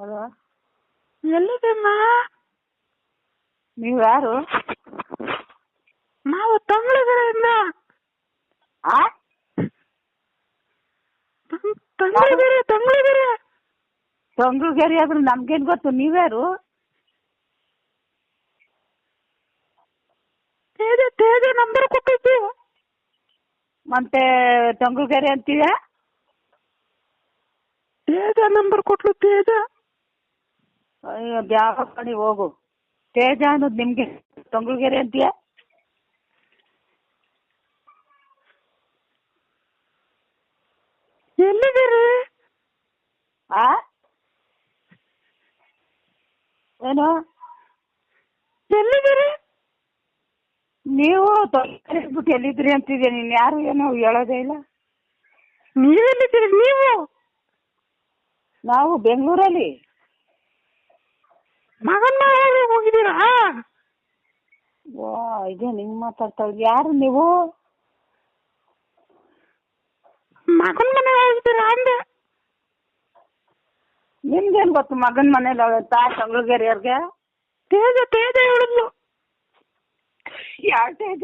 Hello, ಎಲ್ಲಿದೆಮ್ಮ? ನೀವು ಯಾರು? ನಾವು ತಂಗಳಗೆರೆಯಿಂದ. ಆ ತಂಗಳಗೆರೆ. ತೊಂಗ್ಲುಗೆರೆ ಆದ್ರೂ ನಮ್ಗೇನ್ ಗೊತ್ತು, ನೀವ್ಯಾರು? ತೇಜ ನಂಬರ್ ಕೊಟ್ಟಿದ್ದೆ. ಮತ್ತೆ ತೊಂಗ್ಲುಗೆರೆ ಅಂತೀಯ? ತೇಜ ನಂಬರ್ ಕೊಟ್ಲು. ತೇಜ. ಅಯ್ಯೋ ಯಾವ ಕಡೆ ಹೋಗು. ತೇಜ ಅನ್ನೋದು ನಿಮ್ಗೆ ತೊಂಗ್ಲುಗೆರೆ ಅಂತೀಯ? ಎಲ್ಲಿದ್ದೀರಿ? ಆ ಏನು? ಎಲ್ಲಿದ್ದೀರಿ? ನೀವು ತೊಂಗ್ಲುಗೆರೆ ಬಿಟ್ಟು ಎಲ್ಲಿದ್ರಿ ಅಂತಿದ್ಯಾ? ನೀನ್ ಯಾರು ಏನೋ ಹೇಳೋದೇ ಇಲ್ಲ. ನೀವೆಲ್ಲಿದ್ದೀರಿ? ನೀವು? ನಾವು ಬೆಂಗಳೂರಲ್ಲಿ. ಮಗನ್ ಮನೆಗೆ ಹೋಗಿದ್ದೀರಾ? ಓ, ಇದೇ ನಿಂಗೆ ಮಾತಾಡ್ತಾ ಇದ್ರಿ. ಯಾರು ನೀವು? ಮಗನ್ ಮನೆಗೆ ಹೋಗಿದ್ದೀರಾ ಅಂದೆ. ನಿಮ್ಗೇನ್ ಗೊತ್ತು ಮಗನ ಮನೇಲಿ ಅವತ್ತ ತೊಂಗ್ಲುಗೆರೆಯವ್ರಿಗೆ? ತೇಜ ಹೇಳಿದ್ಲು. ಯಾವ ತೇಜ?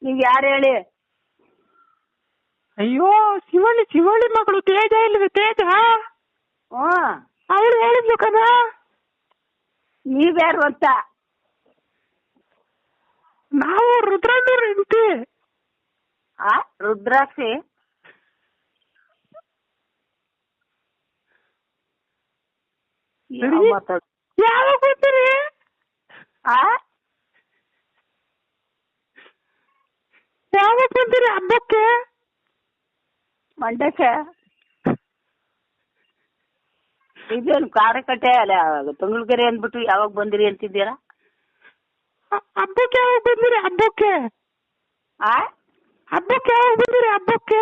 ನೀವ್ ಯಾರು ಹೇಳಿ? ಅಯ್ಯೋ, ಶಿವಳ್ಳಿ ಮಗಳು ತೇಜ ಇಲ್ವೇ? ತೇಜ ಅವಳು ಹೇಳಿದ್ಲು ಕದ. ನೀವ್ಯಾರು ಅಂತ? ನಾವು ರುದ್ರಣ್ಣವ್ರ ಹೆಂಡತಿ. ರುದ್ರಾಕ್ಷಿ? ಯಾವಾಗ ಬಂದಿರಿ? ಯಾವಾಗ ಬಂದಿರಿ ಹಬ್ಬಕ್ಕೆ? ಮಂಡ್ಯಕ್ಕೆ. ಇದೇನು ಕಾರ್ಯಕಟ್ಟೆ ಅಲ್ಲ, ತೊಂಗ್ಲುಗೆರೆ ಅಂದ್ಬಿಟ್ಟು ಯಾವಾಗ ಬಂದಿರಿ ಅಂತಿದ್ದೀರಾ? ಹಬ್ಬಕ್ಕೆ ಯಾವಾಗ ಬಂದಿರಿ? ಹಬ್ಬಕ್ಕೆ ಯಾವಾಗ ಬಂದಿರಿ? ಹಬ್ಬಕ್ಕೆ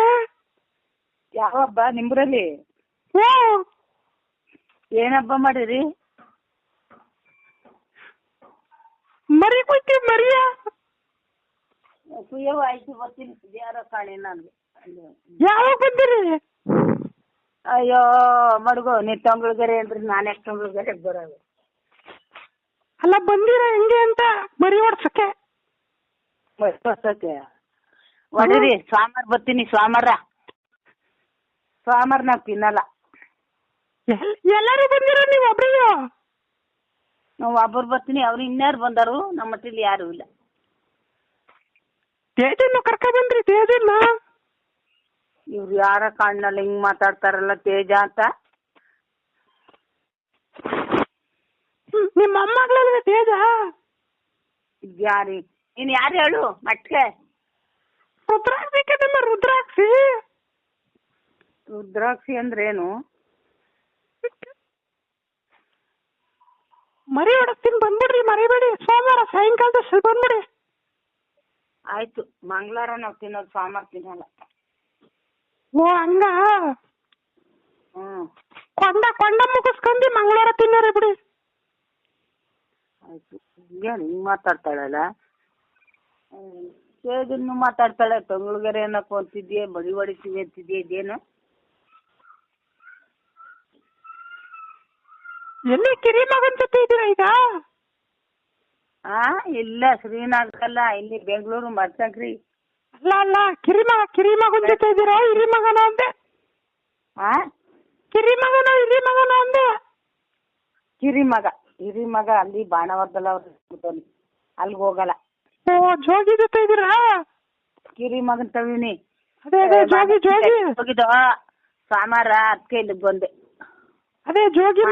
ಯಾವ ಹಬ್ಬ ನಿಮ್ರಲ್ಲಿ? ಏನ್ ಹಬ್ಬ ಮಾಡಿರಿ? ಮರಿ ಕೊಯ್ತೀವಿ. ಮರಿಯ ಕುಯ್ಯವ ಆಯ್ತು, ಬರ್ತೀನಿ. ಯಾರೋ ಕಾಣೆ ನನ್ಗೆ. ಯಾವಾಗ ಬಂದಿರಿ? ಅಯ್ಯೋ ಮಡ್ಗೋ, ನೀ ತೊಂಗ್ಲುಗೆರೆ ಅಂದ್ರೆ ನಾನು ಯಾಕೆ ತೊಂಗ್ಲುಗೆರೆಗೆ ಬರೋದು? ಅಲ್ಲ, ಬಂದಿರ ಹೆಂಗೆ ಅಂತ ಮರಿ ಓಡ್ಸಕ್ಕೆ. ಹೊಡೀರಿ, ಸೋಮವಾರ ಬರ್ತೀನಿ. ಸೋಮವಾರ ನಾವು ತಿನ್ನಲ್ಲ. ಎಲ್ಲರೂ ಬಂದಿರ? ನೀವು ಒಬ್ರು? ನಾವು ಒಬ್ಬರು ಬರ್ತೀನಿ. ಅವ್ರು ಇನ್ಯಾರು ಬಂದರು? ನಮ್ಮ ಮಟ್ಟಿಲಿ ಯಾರು ಇಲ್ಲ. ತೇಜನ್ನು ಕರ್ಕ ಬಂದ್ರಿ? ತೇಜನ್ನ ಇವ್ರು ಯಾರ ಕಾಣ್ಣಲ್ಲಿ ಹಿಂಗ್ ಮಾತಾಡ್ತಾರಲ್ಲ, ತೇಜ ಅಂತ. ನಿಮ್ಮ ಮೊಮ್ಮಗಳಲ್ವೇ ತೇಜ? ಯಾರಿ ನೀನ್? ಯಾರು ಹೇಳು ಮಟ್ಕೆ? ರುದ್ರಾಕ್ಷಿ ಕದಮ್ಮ. ರುದ್ರಾಕ್ಷಿ. ರುದ್ರಾಕ್ಷಿ ಅಂದ್ರೇನು? ಮರಿ ಹೊಡಸ್ತೀನಿ, ಬಂದ್ಬಿಡ್ರಿ. ಮರಿಬೇಡಿ. ಸೋಮವಾರ ಸಾಯಂಕಾಲದ ಬಂದ್ಬಿಡಿ. ಆಯ್ತು. ಮಂಗಳವಾರ ನಾವು ತಿನ್ನೋದು, ಸೋಮವಾರ ತಿನ್ನಲ್ಲ. ಓ, ಹಂಗ? ಕೊಂಡ ಮುಗಿಸ್ಕೊಂಡಿ ಮಂಗಳವಾರ ತಿನ್ನೋರಿ ಬಿಡಿ. ಆಯ್ತು. ಏನು ಹಿಂಗ್ ಮಾತಾಡ್ತಾಳಲ್ಲ? ಸೇದನ್ನು ಮಾತಾಡ್ತಾಳೆ. ತೊಂಗ್ಲುಗೆರೆ ಅನ್ನಕ್ ಅಂತಿದ್ಯೆ, ಬಡಿ ಹೊಡಿತೀವಿ ಅಂತಿದ್ಯೆ. ಇದೇನು? ಎಲ್ಲಿ ಕಿರಿ ಮಗನ್ ಜೊತೆ ಇದ್ದೀರಾ ಈಗ? ಇಲ್ಲ, ಶ್ರೀನಗರಲ್ಲ, ಇಲ್ಲಿ ಬೆಂಗಳೂರು ಮರ್ಸಂಕ್ರಿ. ಅಲ್ಲ, ಕಿರಿ ಮಗನ್ ಜೊತೆ ಇದ್ದೀರಾ? ಹಿರಿ ಮಗನ ಅಂದೆ. ಕಿರಿ ಮಗನ ಹಿರಿ ಮಗನ ಅಂದೆ. ಹಿರಿ ಮಗ ಅಲ್ಲಿ ಬಾಣವರ್ದಲ್ಲ, ಅವ್ರು ಅಲ್ಲಿಗೆ ಹೋಗಲ್ಲ. ಓ, ಜೋಗಿ ಜೊತೆ ಇದ್ದೀರಾ? ಕಿರಿ ಮಗನ್ ತವಿನಿ. ಅದೇ ಜೋಗಿ ಹೋಗಿದ್ದ ಸೋಮವಾರ, ಅದಕ್ಕೆ ಇಲ್ಲಿಗೆ ಬಂದೆ. ಅದೇ ಜೋಗಿ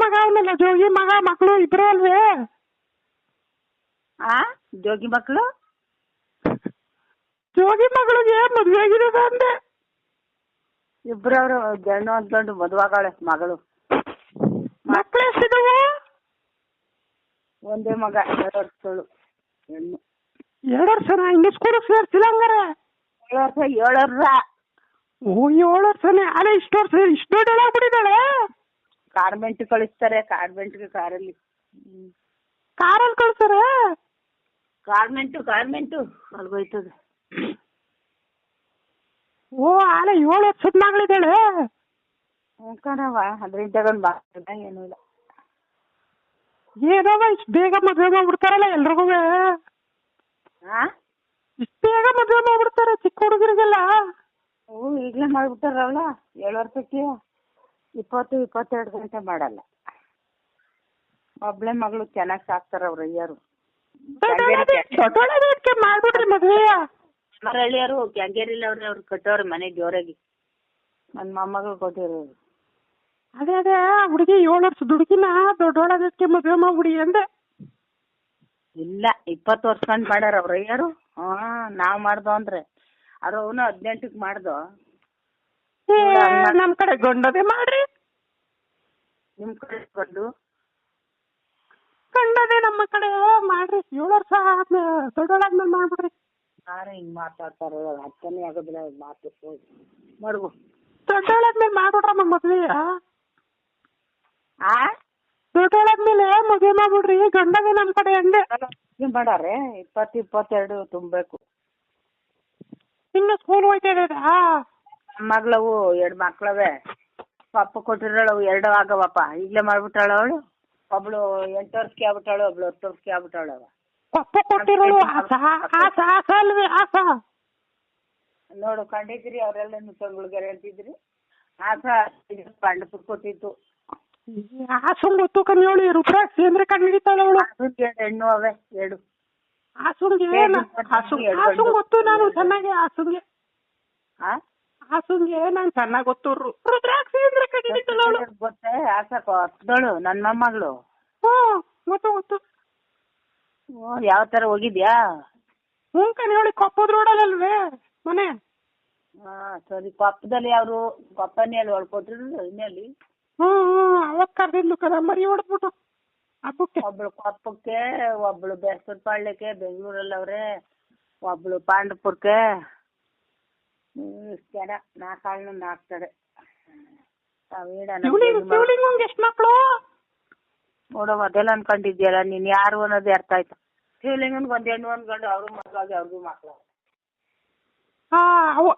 ಮಗ ಅವನಲ್ಲ. ಜೋಗಿ ಮಗ ಮಕ್ಕಳು ಇಬ್ರು ಅಲ್ವೇ? ಜೋಗಿ ಮಕ್ಕಳು? ಜೋಗಿ ಮಗಳಿಗೆ ಮದ್ವೆ ಆಗಿರೋದ ಅಂದೆ. ಇಬ್ರವ್ರು ಗಂಡು ಅಂದ್ಕೊಂಡು ಮದುವಾಗಳೆ ಮಗಳು. ಮಕ್ಕಳು ಎಷ್ಟಿದಾವೆ? ಒಂದೇ ಮಗ, 2 ವರ್ಷಗಳು ಹೆಣ್ಣು. 2 ವರ್ಷನ? ಇಂಗ್ಲಿಷ್ ಕೂಡ ಸೇರ್ಸಿಲ್ಲ ಹಂಗಾರೆ? 7 ವರ್ಷ. ಓ, 7 ವರ್ಷನೇ? ಅಲ್ಲ, ಇಷ್ಟು ದೊಡ್ಡಳಾಗ್ಬಿಟ್ಟಿದ್ದಾಳೆ. ಕಾರ್ಮೆಂಟ್ ಕಳಿಸ್ತಾರೆ. ಕಾನ್ವೆಂಟ್ಗೆ ಕಾರಲ್ಲಿ ಕಳ್ಸಾರೆ? ಕಾರ್ಮೆಂಟು ಅಲ್ಗೋಯ್ತದೆ. ಓ, ಅಲ್ಲ 7 ವರ್ಷದ ಮಗಳಿದ್ದಾಳೆ. ಕಣವ ಅದ್ರಿಂದ ತಗೊಂಡು ಬಾರ್ದ ಏನೂ ಇಲ್ಲ. ಏನವ ಇಷ್ಟು ಬೇಗ ಮದುವೆ ಮಾಡ್ಬಿಡ್ತಾರಲ್ಲ ಎಲ್ರಿಗೂ. ಹಾಂ ಇಷ್ಟು ಬೇಗ ಮದುವೆ ಮಾಡ್ಬಿಡ್ತಾರೆ ಚಿಕ್ಕ ಹುಡುಗರಿಗೆಲ್ಲ. ಈಗಲೇ ಮಾಡ್ಬಿಟ್ಟಾರಲ್ಲ 7 ವರ್ಷಕ್ಕೆ 20-22 ಗಂಟೆ ಮಾಡಲ್ಲ. ಒಬ್ಳೆ ಮಗಳು ಚೆನ್ನಾಗಿ ಸಾಕ್ತಾರ ಅವ್ರ ಅಯ್ಯರು. ದೊಡ್ಡೊಳಗೆ ಮಾಡ್ಬಿಡ್ರಿ ಮದುವೆ. ಅವ್ರ ಹಳ್ಳಿಯರು ಕ್ಯಾಂಗೇರಿಲ್ಲ ಅವ್ರು ಕಟ್ಟವ್ರೆ ಮನೆ ಜೋರಾಗಿ. ನನ್ನ ಮೊಮ್ಮಗಳು ಕೊಟ್ಟಿರೋರು. ಅದೇ ಹುಡುಗಿ 7 ವರ್ಷದ ಹುಡುಗಿನ ದೊಡ್ಡೊಳಗಕ್ಕೆ ಮದುವೆ ಮಾಡ್ಬಿಡಿ ಅಂದೆ. ಇಲ್ಲ 20 ವರ್ಷ ಗಂಟು ಮಾಡ್ಯಾರ ಅವ್ರ ಅಯ್ಯರು. ನಾವು ಮಾಡ್ದೋ ಅಂದ್ರೆ ಅವ್ರು ಅವನು 18ಕ್ಕೆ ಮಾಡ್ದೋ. ನಮ್ ಕಡೆ ಗಂಡದೇ ಮಾಡ್ರಿ. ನಿಮ್ ಕಡೆ ಗಂಡು ಗಂಡದೇ ನಮ್ಮ ಕಡೆ ಮಾಡ್ರಿ. 7 ವರ್ಷ ದೊಡ್ಡೊಳಾದ್ಮೇಲೆ ಮಾಡ್ಬಿಡ್ರಿ. ಯಾರು ಹಿಂಗ್ ಮಾತಾಡ್ತಾರ ಅರ್ಥನೇ ಆಗೋದಿಲ್ಲ ಮಾತು ಮಡ್ಗು. ದೊಡ್ಡೊಳಾದ್ಮೇಲೆ ಮಾಡ್ಬಿಡ್ರಮ್ಮ ಮದ್ವೆ. ದೊಡ್ಡೊಳಾದ್ಮೇಲೆ ಮದ್ವೆ ಮಾಡ್ಬಿಡ್ರಿ. ಗಂಡದೇ ನಮ್ ಕಡೆ ಅಂದೆ. ಮಾಡಾರೆ 20-22 ತುಂಬಬೇಕು. ಇನ್ನು ಸ್ಕೂಲ್ ಹೋಯ್ತಾ ಇದ್ದಾ? ಮಗಳವು 2 ಮಕ್ಳವೆ. ಪಪ್ಪ ಕೊಟ್ಟಿರೋಳು 2 ಆಗವಪ್ಪ. ಈಗಲೇ ಮಾಡ್ಬಿಟ್ಟಾಳ ಅವಳು. ಒಬ್ಳು 8 ವರ್ಷಕ್ಕೆ ಆಗ್ಬಿಟ್ಟಾಳು, ಒಬ್ಳು 10 ವರ್ಷಕ್ಕೆ ಆಗ್ಬಿಟ್ಟಾಳು. ಪಪ್ಪ ಕೊಟ್ಟಿರೋಳು ಆಸ ಅಲ್ವೇ ಆಸ? ನೋಡು ಕಂಡಿದ್ರಿ ಅವರೆಲ್ಲ ತಂಗುಳ್ಗೆರೆ ಅಂತಿದ್ರಿ. ಆಸ ಪಾಂಡಪುರ ಕೊಟ್ಟಿತ್ತು. ಆಸುಂಗ್ ಗೊತ್ತು ಕನ್ಯೋಳಿ ರುದ್ರಾಕ್ಷಿ ಅಂದ್ರೆ ಕಂಡು ಹಿಡಿತಾಳ ಅವಳು. ಹೆಣ್ಣು ಅವೇ 2. ಆಸುಂಗ್ ಗೊತ್ತು ನಾನು ಚೆನ್ನಾಗಿ. ಆಸುಂಗೆ ನಾನು ಚೆನ್ನಾಗಿ ಗೊತ್ತು. ರುದ್ರಾಕ್ಷಿ ಅಂದ್ರೆ ಕಂಡು ಹಿಡಿತಾಳ ಅವಳು. ಗೊತ್ತೇ ಆಸಳು ನನ್ನ ಮೊಮ್ಮಗಳು. ಗೊತ್ತು. ಯಾವ ತರ ಹೋಗಿದ್ಯಾ? ಕನ್ಯೋಳಿ ಕೊಪ್ಪದ ರೋಡಲ್ವೇ ಮನೆ? ಸರಿ. ಕೊಪ್ಪದಲ್ಲಿ ಯಾವ್ರು? ಕೊಪ್ಪನೇ ಅಲ್ಲಿ ಹೊಳ್ಕೊಟ್ಟಿದ್ರು ಇನ್ನೆಲ್ಲಿ? ಅವತ್ ಕರ್ದಿದ್ಲು ಕದ ಮರಿ ಹೊಡೆದ್ಬಿಟ್ಟು ಹಬ್ಬಕ್ಕೆ. ಒಬ್ಳು ಕೊಪ್ಪಕ್ಕೆ, ಒಬ್ಳು ಬೆಸ್ತಪಾಳ್ಯಕ್ಕೆ ಬೆಂಗಳೂರಲ್ಲಿ ಅವ್ರೆ, ಒಬ್ಳು ಪಾಂಡಪುರಕ್ಕೆ. ಇಷ್ಟು ಜನ 4 ಕಡೆ. ಎಷ್ಟು ಮಕ್ಳು ನೋಡೋ ಅದೆಲ್ಲ ಅನ್ಕೊಂಡಿದ್ಯಲ್ಲ ನೀನ್ ಯಾರು ಅನ್ನೋದು ಅರ್ಥ ಆಯ್ತು. ಶಿವಲಿಂಗನ್ಗೆ 1 ಹೆಣ್ಣು 1 ಗಂಡು. ಅವ್ರು ಮಕ್ಳಾಗಿ ಅವ್ರಿಗೂ ಮಕ್ಳು.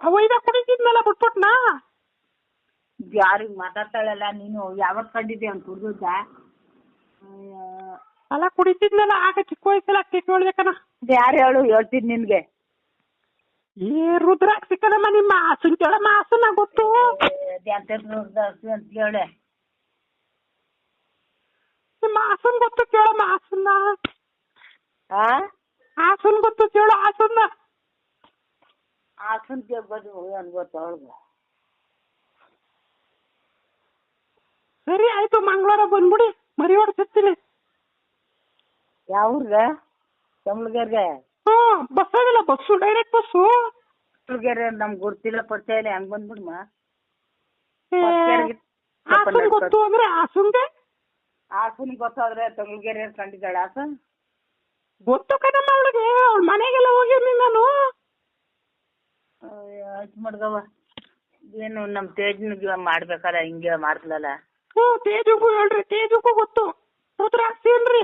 ಅವೈದ ಕುಡಿತಿದ್ನಲ್ಲ ಬಿಟ್ಬಿಟ್ನಾ? ಯಾರಿಗೆ ಮಾತಾಡ್ತಾಳಲ್ಲ ನೀನು? ಯಾವತ್ ಕಂಡಿದ್ದೆ ಅವ್ನು ಕುಡ್ದ? ಅಲ್ಲ ಕುಡಿತಿದ್ನಲ್ಲ ಆಗ ಚಿಕ್ಕ ವಯಸ್ಸಲ್ಲ ಕೇಕ್ ಹೇಳ್ಬೇಕನ. ಯಾರು ಹೇಳು? ಹೇಳ್ತೀನಿ ನಿನ್ಗೆ. ರುದ್ರಾಕ್ಷಿ ಕಣಮ್ಮ. ನಿಮ್ಮ ಆಸನ್ ಕೇಳಮ್ಮ. ಆಸನ ಗೊತ್ತು ಅಂತ ಹೇಳೆ. ನಿಮ್ಮ ಆಸನ್ ಗೊತ್ತು ಕೇಳಮ್ಮ. ಆಸನ್ನ ಆಸನ್ ಗೊತ್ತು ಕೇಳು. ಆಸನ್ನ ಆಸನ್ ಕೇಳ್ಬೋದು ಏನ್ ಗೊತ್ತು ಅವಳಿಗೆ. ಸರಿ ಆಯ್ತು. ಮಂಗಳವಾರ ಬಂದ್ಬಿಡಿ. ಮರಿ ಹೊಡ್ಸಿರ್ತೀನಿ. ಯಾವ ಊರ್ಗೆ? ತಮಿಳ್ಗೆರೆ. ಬಸ್ ಆಗಿಲ್ಲ. Bus direct bus. ತಮಿಳ್ಗೆರೆ ನಮ್ಗೆ ಗೊತ್ತಿಲ್ಲ, ಪರಿಚಯ ಇಲ್ಲ. ಹೆಂಗ್ ಬಂದ್ಬಿಡ್ಮ? ಆಸನ್ ಗೊತ್ತು ಅಂದ್ರೆ ಆಸನ್ಗೆ ಆಸನ್ ಗೊತ್ತಾದ್ರೆ ತಮಿಳ್ಗೆರೆ ಕಂಡಿದ್ದಾಳೆ. ಆಸನ್ ಗೊತ್ತು ಕಣಮ್ಮ ಅವಳಿಗೆ. ಅವಳ ಮನೆಗೆಲ್ಲ ಹೋಗಿವ್ನಿ ನಾನು. ಆಯ್ತು ಮಡ್ಗವ. ಏನು ನಮ್ ತೇಜ್ನಿಗೆ ಮಾಡ್ಬೇಕಲ್ಲ ಹಿಂಗೆ ಮಾಡ್ತಲಲ್ಲ. ತೇಜುಗೂ ಹೇಳ್ರಿ. ತೇಜುಗೂ ಗೊತ್ತು. ರುದ್ರಾಕ್ಷಿ ಏನ್ರಿ?